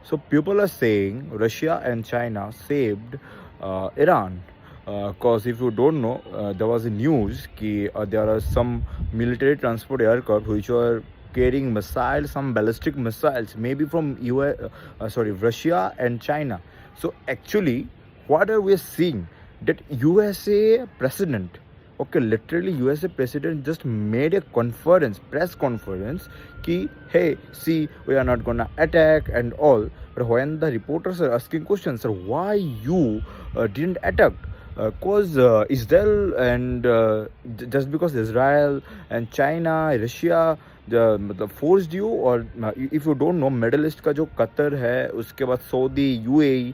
So people are saying Russia and China saved Iran. Because if you don't know, there was a news that there are some military transport aircraft which were carrying missiles, some ballistic missiles, maybe from Russia and China. So actually, what are we seeing? That USA president, okay, literally USA president just made a press conference, ki, hey, see, we are not gonna attack and all. But when the reporters are asking questions, sir, why you didn't attack? Cause Israel and just because Israel and China, Russia मतलब forced you, और if you don't know, middle east का जो Qatar है, उसके बाद Saudi, UAE,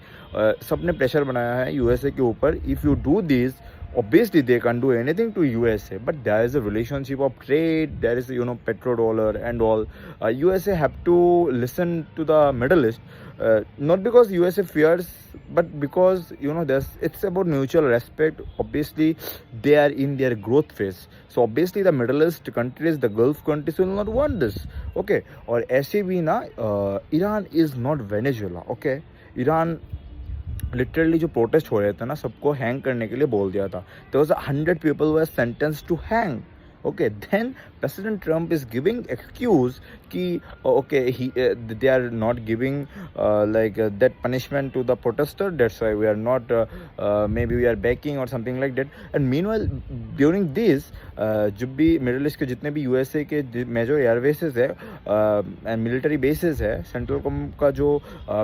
सब ने pressure बनाया है यूएसए के ऊपर. If you do this, obviously they can't do anything to USA, but there is a relationship of trade, there is petrodollar and all. USA have to listen to the Middle East, not because USA fears, but because there's, it's about mutual respect. Obviously they are in their growth phase, so obviously the Middle East countries, the Gulf countries will not want this. Okay, और ऐसे भी ना, Iran is not Venezuela. Okay, Iran literally जो protest हो रहे थे ना, सबको हैंग करने के लिए बोल दिया था. There was 100 people were sentenced to hang. Okay, then President Trump is giving excuse ki okay, they are not giving that punishment to the protester, that's why we are not maybe we are backing or something like that. And meanwhile during this, जब भी middle east के जितने भी USA के major airbases है and military bases है, central com का जो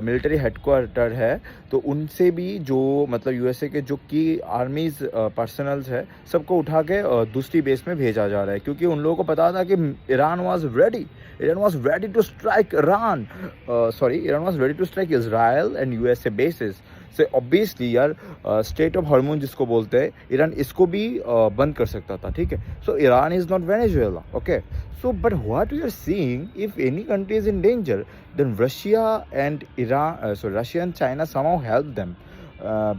मिलिट्री हेडक्वार्टर है, तो उनसे भी जो मतलब यूएसए के जो की आर्मीज पर्सनल्स है, सबको उठा के दूसरी बेस में भेजा जा रहा है, क्योंकि उन लोगों को पता था कि Iran was ready to strike Iran was ready to strike Israel and USA bases. So obviously यार, स्टेट ऑफ हार्मोन जिसको बोलते हैं, ईरान इसको भी बंद कर सकता था. ठीक है, so Iran is not Venezuela. Okay, so but what we are seeing, if any country is in danger, then Russia and China somehow help them.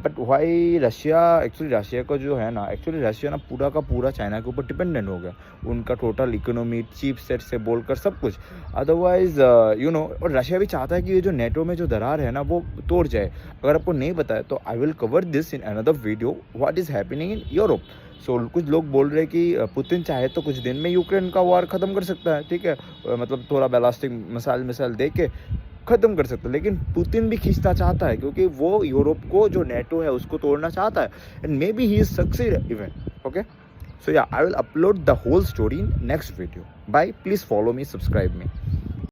But why Russia, actually Russia का जो है ना, एक्चुअली रशिया ना पूरा का पूरा China के ऊपर डिपेंडेंट हो गया. उनका टोटल इकोनॉमी, चीप सेट से बोलकर सब कुछ. अदरवाइज और रशिया भी चाहता है कि ये जो नेटो में जो दरार है ना, वो तोड़ जाए. अगर आपको नहीं पता है तो I will cover this in another video, what is happening in Europe. So कुछ लोग बोल रहे हैं कि पुतिन चाहे तो कुछ दिन में यूक्रेन का वार ख़त्म कर सकता है. ठीक है, मतलब थोड़ा बैलास्टिक मिसाइल दे के ख़त्म कर सकता है, लेकिन पुतिन भी खींचना चाहता है, क्योंकि वो यूरोप को जो नेटो है उसको तोड़ना चाहता है. And maybe he is succeed even. Okay, so yeah, I will upload the whole story in next video. Bye, please follow me, subscribe me.